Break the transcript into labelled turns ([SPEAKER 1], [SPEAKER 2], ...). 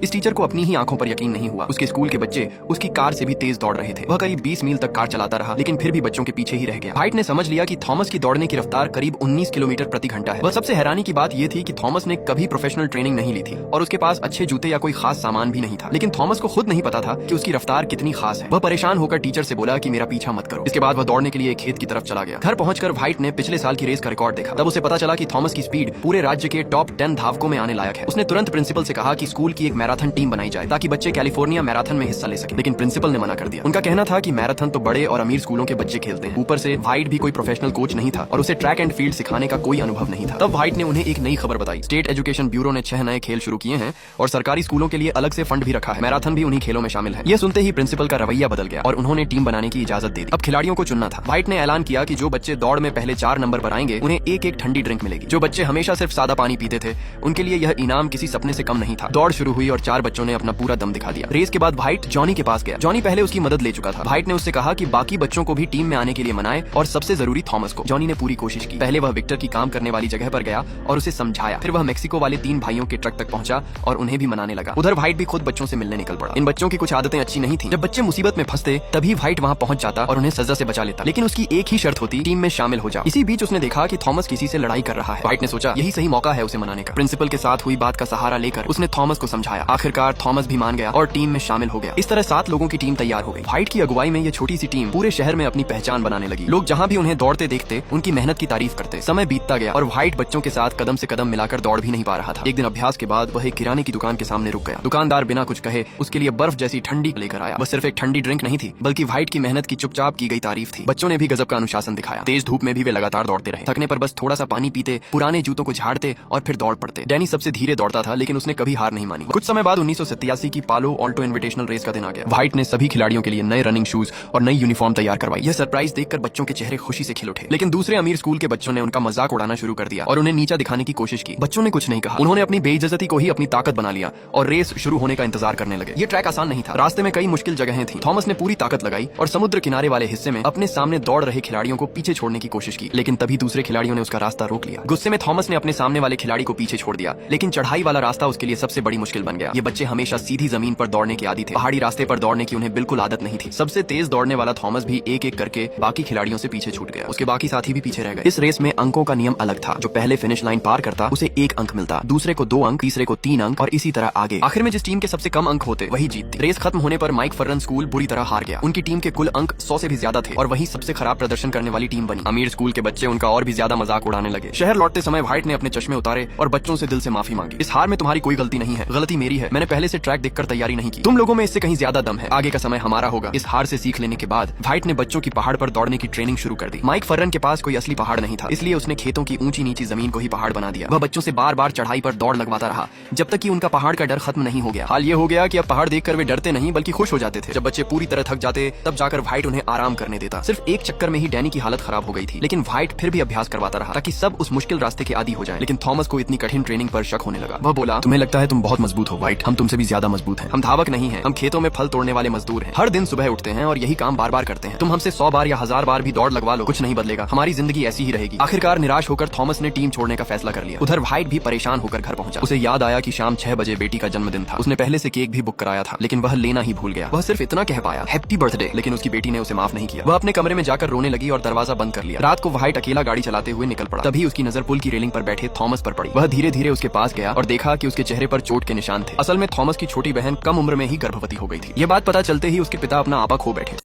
[SPEAKER 1] इस टीचर को अपनी ही आंखों पर यकीन नहीं हुआ। उसके स्कूल के बच्चे उसकी कार से भी तेज दौड़ रहे थे। वह करीब 20 मील तक कार चलाता रहा, लेकिन फिर भी बच्चों के पीछे ही रह गया। व्हाइट ने समझ लिया कि थॉमस की दौड़ने की रफ्तार करीब 19 किलोमीटर प्रति घंटा है। वह सबसे हैरानी की बात यह थी कि थॉमस ने कभी प्रोफेशनल ट्रेनिंग नहीं ली थी और उसके पास अच्छे जूते या कोई खास सामान भी नहीं था। लेकिन थॉमस को खुद नहीं पता था कि उसकी रफ्तार कितनी खास है। वह परेशान होकर टीचर से बोला कि मेरा पीछा मत करो। इसके बाद वह दौड़ने के लिए एक खेत की तरफ चला गया। घर पहुंचकर व्हाइट ने पिछले साल की रेस का रिकॉर्ड देखा। तब उसे पता चला कि थॉमस की स्पीड पूरे राज्य के टॉप 10 धावकों में आने लायक है। उसने तुरंत प्रिंसिपल से कहा कि स्कूल की एक मैराथन टीम बनाई जाए ताकि बच्चे कैलिफोर्निया मैराथन में हिस्सा ले सके। लेकिन प्रिंसिपल ने मना कर दिया। उनका कहना था कि मैराथन तो बड़े और अमीर स्कूलों के बच्चे खेलते हैं। ऊपर से व्हाइट भी कोई प्रोफेशनल कोच नहीं था और उसे ट्रैक एंड फील्ड सिखाने का कोई अनुभव नहीं था। तब व्हाइट ने उन्हें एक नई खबर बताई। स्टेट एजुकेशन ब्यूरो ने 6 नए खेल शुरू किए हैं और सरकारी स्कूलों के लिए अलग से फंड भी रखा है। मैराथन भी उन्हीं खेलों में शामिल है। यह सुनते ही प्रिंसिपल का रवैया बदल गया और उन्होंने टीम बनाने की इजाजत दे दी। अब खिलाड़ियों को चुनना था। व्हाइट ने ऐलान किया कि जो बच्चे दौड़ में पहले 4 नंबर पर आएंगे उन्हें एक ठंडी ड्रिंक मिलेगी। जो बच्चे हमेशा सिर्फ सादा पानी पीते थे उनके लिए यह इनाम किसी सपने से कम नहीं था। दौड़ शुरू हुई और 4 बच्चों ने अपना पूरा दम दिखा दिया। रेस के बाद व्हाइट जॉनी के पास गया। जॉनी पहले उसकी मदद ले चुका था। व्हाइट ने उससे कहा कि बाकी बच्चों को भी टीम में आने के लिए मनाए और सबसे जरूरी थॉमस को। जॉनी ने पूरी कोशिश की। पहले वह विक्टर की काम करने वाली जगह पर गया और उसे समझाया। फिर वह मेक्सिको वाले 3 भाइयों के ट्रक तक पहुंचा और उन्हें भी मनाने लगा। उधर व्हाइट भी खुद बच्चों से मिलने निकल पड़ा। इन बच्चों की कुछ आदतें अच्छी नहीं थी। जब बच्चे मुसीबत में फंसते तभी व्हाइट वहां पहुंच जाता और उन्हें सजा से बचा लेता। लेकिन उसकी एक ही शर्त होती, टीम में शामिल हो जाओ। इसी बीच उसने देखा कि थॉमस किसी से लड़ाई कर रहा है। व्हाइट ने सोचा यही सही मौका है उसे मनाने का। प्रिंसिपल के साथ हुई बात का सहारा लेकर उसने थॉमस को समझाया। आखिरकार थॉमस भी मान गया और टीम में शामिल हो गया। इस तरह 7 लोगों की टीम तैयार हो गई। व्हाइट की अगुवाई में ये छोटी सी टीम पूरे शहर में अपनी पहचान बनाने लगी। लोग जहाँ भी उन्हें दौड़ते देखते उनकी मेहनत की तारीफ करते। समय बीतता गया और व्हाइट बच्चों के साथ कदम से कदम मिलाकर दौड़ भी नहीं पा रहा था। एक दिन अभ्यास के बाद वह एक किराने की दुकान के सामने रुक गया। दुकानदार बिना कुछ कहे उसके लिए बर्फ जैसी ठंडी लेकर आया। वह सिर्फ एक ठंडी ड्रिंक नहीं थी बल्कि व्हाइट की मेहनत की चुपचाप की गई तारीफ थी। बच्चों ने भी गजब का अनुशासन दिखाया। तेज धूप में भी वे लगातार दौड़ते रहे। थकने पर बस थोड़ा सा पानी पीते, पुराने जूतों को झाड़ते और फिर दौड़ पड़ते। डैनी सबसे धीरे दौड़ता था लेकिन उसने कभी हार नहीं मानी। कुछ समय बाद 1987 की पालो ऑल्टो इन्विटेशनल रेस का दिन आ गया। व्हाइट ने सभी खिलाड़ियों के लिए नए रनिंग शूज और नई यूनिफॉर्म तैयार करवाई। यह सरप्राइज देखकर बच्चों के चेहरे खुशी से खिल उठे। लेकिन दूसरे अमीर स्कूल के बच्चों ने उनका मजाक उड़ाना शुरू कर दिया और उन्हें नीचा दिखाने की कोशिश की। बच्चों ने कुछ नहीं कहा। उन्होंने अपनी बेइज्जती को ही अपनी ताकत बना लिया और रेस शुरू होने का इंतजार करने लगे। ये ट्रैक आसान नहीं था। रास्ते में कई मुश्किल जगहें थी। थॉमस ने पूरी ताकत लगाई और समुद्र किनारे वाले हिस्से में अपने सामने दौड़ रहे खिलाड़ियों को पीछे छोड़ने की कोशिश की। लेकिन तभी दूसरे खिलाड़ियों ने उसका रास्ता रोक लिया। गुस्से में थॉमस ने अपने सामने वाले खिलाड़ी को पीछे छोड़ दिया। लेकिन चढ़ाई वाला रास्ता उसके लिए सबसे बड़ी मुश्किल बन गया। ये बच्चे हमेशा सीधी जमीन पर दौड़ने के आदी थे। पहाड़ी रास्ते पर दौड़ने की उन्हें बिल्कुल आदत नहीं थी। सबसे तेज दौड़ने वाला थॉमस भी एक करके बाकी खिलाड़ियों से पीछे छूट गया। उसके बाकी साथी भी पीछे रह गए। इस रेस में अंकों का नियम अलग था। जो पहले फिनिश लाइन पार करता उसे 1 अंक मिलता, दूसरे को 2 अंक, तीसरे को 3 अंक और इसी तरह आगे। आखिर में जिस टीम के सबसे कम अंक होते वही जीतती। रेस खत्म होने पर माइक फर्रन स्कूल बुरी तरह हार गया। उनकी टीम के कुल अंक 100 से भी ज्यादा थे और वही सबसे खराब प्रदर्शन करने वाली टीम बनी। अमीर स्कूल के बच्चे उनका और भी ज्यादा मजाक उड़ाने लगे। शहर लौटते समय व्हाइट ने अपने चश्मे उतारे और बच्चों से दिल से माफी मांगी। इस हार में तुम्हारी कोई गलती नहीं है, गलती मेरी है। मैंने पहले से ट्रैक देखकर तैयारी नहीं की। तुम लोगों में इससे कहीं ज्यादा दम है। आगे का समय हमारा होगा। इस हार से सीख लेने के बाद व्हाइट ने बच्चों की पहाड़ पर दौड़ने की ट्रेनिंग शुरू कर दी। माइक फर्रन के पास कोई असली पहाड़ नहीं था, इसलिए उसने खेतों की ऊंची नीची जमीन को ही पहाड़ बना दिया। वह बच्चों से बार-बार चढ़ाई पर दौड़ लगवाता रहा जब तक कि उनका पहाड़ का डर खत्म नहीं हो गया। हाल ये हो गया कि अब पहाड़ देखकर वे डरते नहीं बल्कि खुश हो जाते थे। जब बच्चे पूरी तरह थक जाते तब जाकर व्हाइट उन्हें आराम करने देता। सिर्फ एक चक्कर में ही डैनी की हालत खराब हो गई थी। लेकिन व्हाइट फिर भी अभ्यास करवाता रहा ताकि सब उस मुश्किल रास्ते के आदी हो जाएं। लेकिन थॉमस को इतनी कठिन ट्रेनिंग पर शक होने लगा। वह बोला, तुम्हें लगता है तुम बहुत मजबूत हो व्हाइट, हम तुमसे भी ज्यादा मजबूत हैं। हम धावक नहीं हैं, हम खेतों में फल तोड़ने वाले मजदूर हैं। हर दिन सुबह उठते हैं और यही काम बार-बार करते हैं। तुम हमसे 100 बार या 1000 बार भी दौड़ लगवा लो, कुछ नहीं बदलेगा। हमारी जिंदगी ऐसी ही रहेगी। आखिरकार निराश होकर थॉमस ने टीम छोड़ने का फैसला कर लिया। उधर व्हाइट भी परेशान होकर घर पहुंचा। उसे याद आया कि शाम 6 बजे बेटी का जन्मदिन था। उसने पहले से केक भी बुक कराया था लेकिन वह लेना ही भूल गया। वह सिर्फ इतना कह पाया, हैप्पी बर्थडे, लेकिन उसकी बेटी ने उसे माफ नहीं किया। वह अपने कमरे में जाकर रोने लगी और दरवाजा बंद कर लिया। रात को व्हाइट अकेला गाड़ी चलाते हुए निकल पड़ा। तभी उसकी नजर पुल की रेलिंग पर बैठे थॉमस पर पड़ी। वह धीरे धीरे उसके पास गया और देखा कि उसके चेहरे पर चोट के निशान थे। असल में थॉमस की छोटी बहन कम उम्र में ही गर्भवती हो गई थी। यह बात पता चलते ही उसके पिता अपना आपा खो बैठे।